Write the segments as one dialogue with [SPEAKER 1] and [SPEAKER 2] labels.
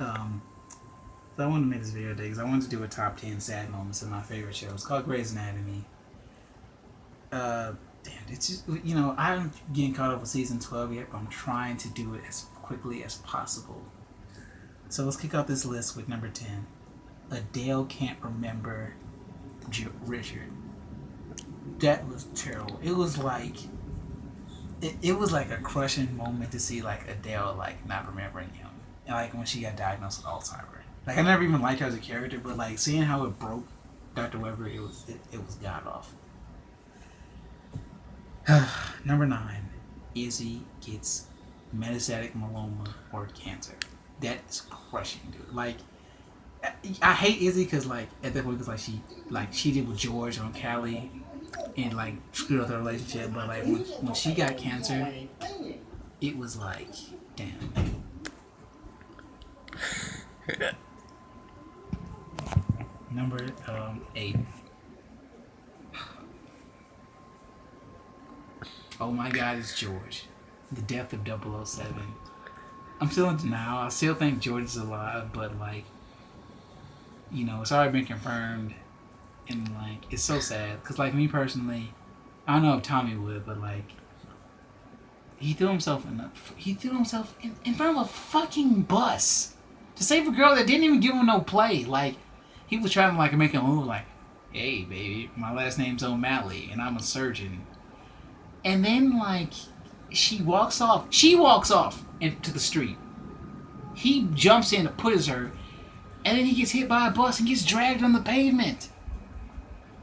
[SPEAKER 1] Um, so I wanted to make this video today because I wanted to do a top 10 sad moments of my favorite show. It's called Grey's Anatomy. Uh, Damn, it's just, I'm getting caught up with season 12 yet, but I'm trying to do it as quickly as possible. So let's kick off this list with number 10. Adele can't remember Richard. That was terrible. It was like it was like a crushing moment to see like Adele like not remembering him, and like when she got diagnosed with Alzheimer's. Like I never even liked her as a character, but like seeing how it broke Dr. Weber, it was god off. Number 9, Izzy gets metastatic myeloma or cancer. That is crushing, dude. Like I hate Izzy because like at that point because like she like cheated with George on Callie and like screwed up their relationship. But like when she got cancer, it was like damn. Number 8. Oh my God, it's George. The death of 007. I'm still in denial. I still think George is alive, but like, it's already been confirmed, and like, it's so sad. Cause like me personally, I don't know if Tommy would, but like, he threw himself in front of a fucking bus to save a girl that didn't even give him no play. Like, he was trying to like make a move like, hey baby, my last name's O'Malley and I'm a surgeon. And then like, she walks off into the street. He jumps in to push her, and then he gets hit by a bus and gets dragged on the pavement.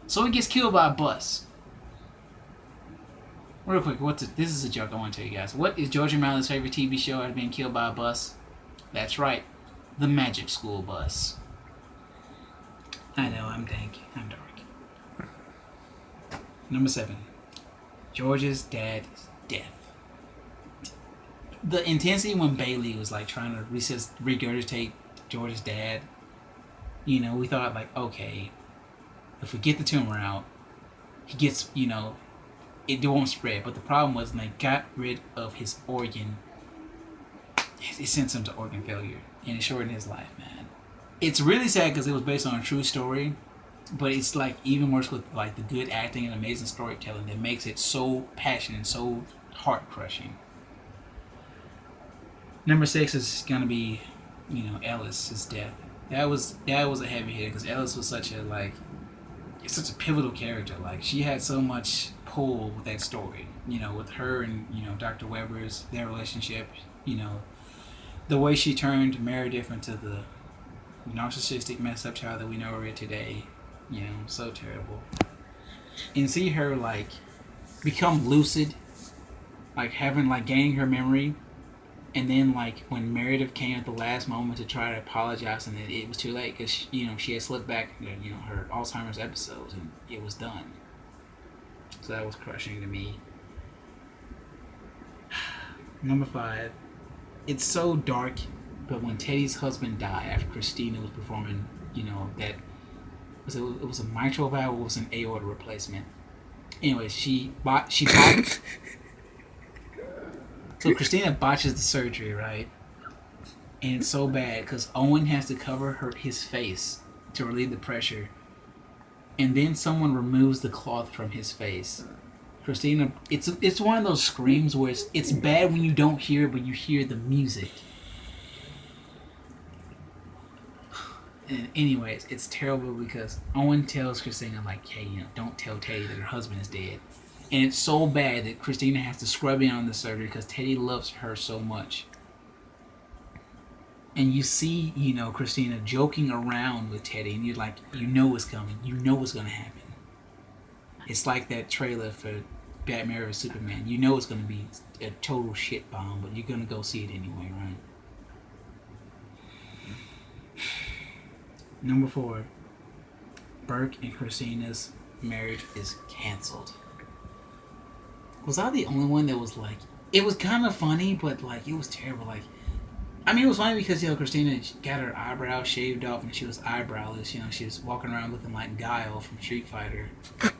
[SPEAKER 1] So he gets killed by a bus. Real quick, this is a joke I want to tell you guys. What is George O'Malley's favorite TV show after being killed by a bus? That's right, the Magic School Bus. I know, I'm dank. I'm dark. Number 7. George's dad's death. The intensity when Bailey was like trying to regurgitate George's dad, we thought like, okay, if we get the tumor out, he gets, it won't spread. But the problem was when they got rid of his organ, it sent him to organ failure, and it shortened his life, man. It's really sad because it was based on a true story, but it's like even worse with like the good acting and amazing storytelling that makes it so passionate and so heart crushing. Number 6 is gonna be, Ellis's death. That was a heavy hit because Ellis was such a pivotal character. Like she had so much pull with that story. With her and Dr. Weber's their relationship. The way she turned Meredith into the narcissistic, messed up child that we know her today. So terrible. And see her like become lucid, like gaining her memory. And then, like, when Meredith came at the last moment to try to apologize, and it was too late because, she had slipped back, her Alzheimer's episodes, and it was done. So that was crushing to me. Number 5. It's so dark, but when Teddy's husband died after Christina was performing, that it was a mitral valve or it was an aorta replacement. Anyway, she bought. So Christina botches the surgery, right? And it's so bad because Owen has to cover his face to relieve the pressure. And then someone removes the cloth from his face. Christina, it's one of those screams where it's bad when you don't hear it, but you hear the music. And anyways, it's terrible because Owen tells Christina like, hey, don't tell Teddy that her husband is dead. And it's so bad that Christina has to scrub in on the surgery because Teddy loves her so much. And you see, Christina joking around with Teddy, and you're like, it's coming. What's going to happen. It's like that trailer for Batman vs Superman. It's going to be a total shit bomb, but you're going to go see it anyway, right? Number 4. Burke and Christina's marriage is canceled. Was I the only one that was like, it was kind of funny, but like, it was terrible. Like, I mean, it was funny because, Christina got her eyebrows shaved off and she was eyebrowless. She was walking around looking like Guile from Street Fighter. God.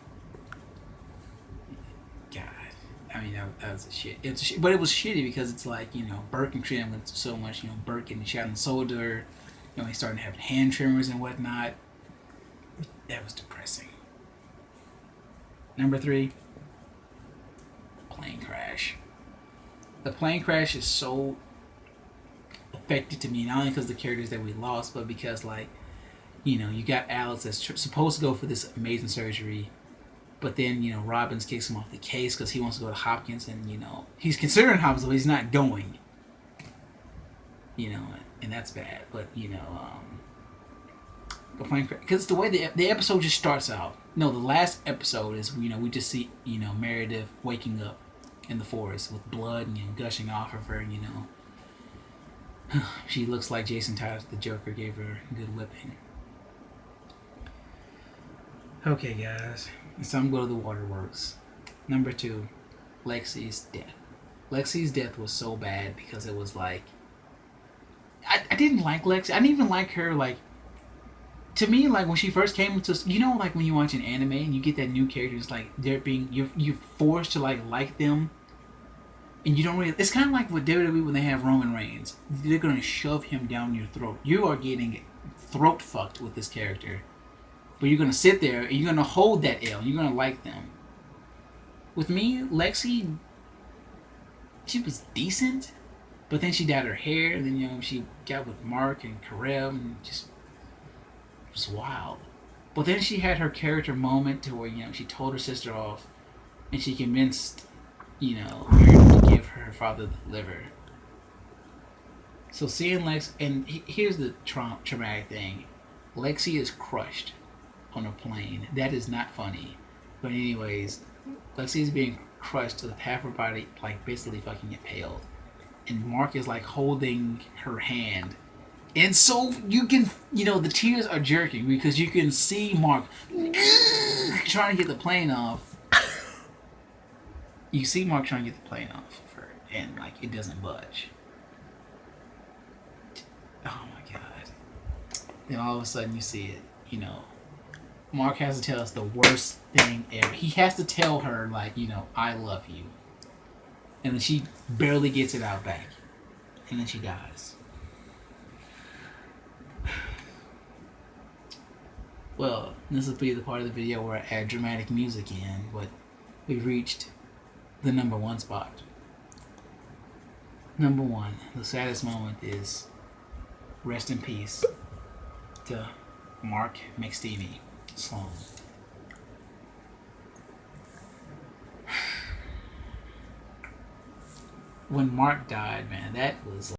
[SPEAKER 1] I mean, that was a shit. But it was shitty because it's like, Burke and Trim went so much. Burke getting shot in the shoulder. He's starting to have hand tremors and whatnot. That was depressing. Number 3, plane crash. The plane crash is so affected to me, not only because of the characters that we lost, but because, like, you got Alex that's supposed to go for this amazing surgery, but then, Robbins kicks him off the case because he wants to go to Hopkins, and, he's considering Hopkins, but he's not going. And that's bad. But, the plane crash, because the way the episode just starts out. No, the last episode is, we just see, Meredith waking up in the forest with blood, gushing off of her, she looks like Jason Todd, the Joker, gave her a good whipping. Okay, guys, it's time to go to the waterworks. Number 2, Lexi's death. Lexi's death was so bad because it was like, I didn't like Lexi. I didn't even like her. Like, to me, like, when she first came into, like when you watch an anime and you get that new character, it's like they're being, you're forced to like them, and you don't really. It's kind of like with WWE when they have Roman Reigns. They're gonna shove him down your throat. You are getting throat fucked with this character, but you're gonna sit there and you're gonna hold that L. You're gonna like them. With me, Lexi, she was decent, but then she dyed her hair. And then she got with Mark and Karel, and just. Was wild. But then she had her character moment to where, she told her sister off and she convinced, her to give her father the liver. So seeing Lex, and here's the traumatic thing. Lexi is crushed on a plane. That is not funny. But anyways, Lexi is being crushed to half her body, like, basically fucking impaled. And Mark is, like, holding her hand. And so you can, the tears are jerking because you can see Mark trying to get the plane off. You see Mark trying to get the plane off of her, and, like, it doesn't budge. Oh my god. Then all of a sudden you see it, Mark has to tell us the worst thing ever. He has to tell her, like, I love you. And then she barely gets it out back. And then she dies. Well, this will be the part of the video where I add dramatic music in, but we've reached the number 1 spot. Number 1, the saddest moment is rest in peace to Mark McSteamy Sloan. When Mark died, man, that was